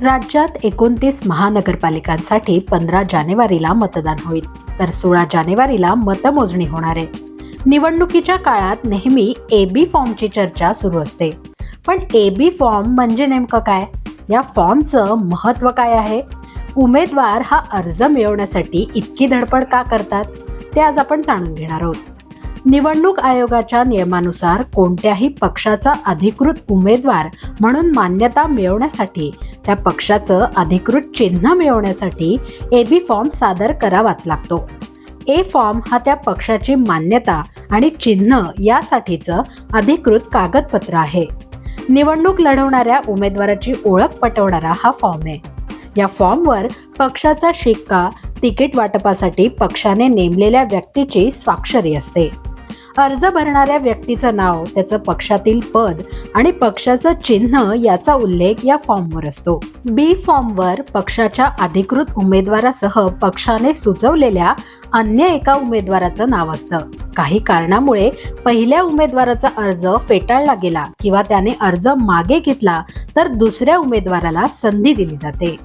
राज्यात 29 महानगरपालिकांसाठी 15 जानेवारीला मतदान होईल, तर 16 जानेवारीला मतमोजणी होणार आहे. निवडणुकीच्या काळात नेहमी AB फॉर्मची चर्चा सुरू असते. पण AB फॉर्म म्हणजे नेमकं काय? या फॉर्मचं महत्त्व काय आहे? उमेदवार हा अर्ज मिळवण्यासाठी इतकी धडपड का करतात? ते आज आपण जाणून घेणार आहोत. निवडणूक आयोगाच्या नियमानुसार कोणत्याही पक्षाचा अधिकृत उमेदवार म्हणून मान्यता मिळवण्यासाठी त्या पक्षाचं अधिकृत चिन्ह मिळवण्यासाठी AB फॉर्म सादर करावाच लागतो. A फॉर्म हा त्या पक्षाची मान्यता आणि चिन्ह यासाठीचं अधिकृत कागदपत्र आहे. निवडणूक लढवणाऱ्या उमेदवाराची ओळख पटवणारा हा फॉर्म आहे. या फॉर्मवर पक्षाचा शिक्का, तिकीट वाटपासाठी पक्षाने नेमलेल्या व्यक्तीची स्वाक्षरी असते. अर्ज भरणाऱ्या व्यक्तीचं नाव, त्याचं पक्षातील पद आणि पक्षाचं चिन्ह याचा उल्लेख या फॉर्मवर असतो. B फॉर्मवर पक्षाच्या अधिकृत उमेदवारासह पक्षाने सुचवलेल्या अन्य एका उमेदवाराचं नाव असतं. काही कारणामुळे पहिल्या उमेदवाराचा अर्ज फेटाळला गेला किंवा त्याने अर्ज मागे घेतला तर दुसऱ्या उमेदवाराला संधी दिली जाते.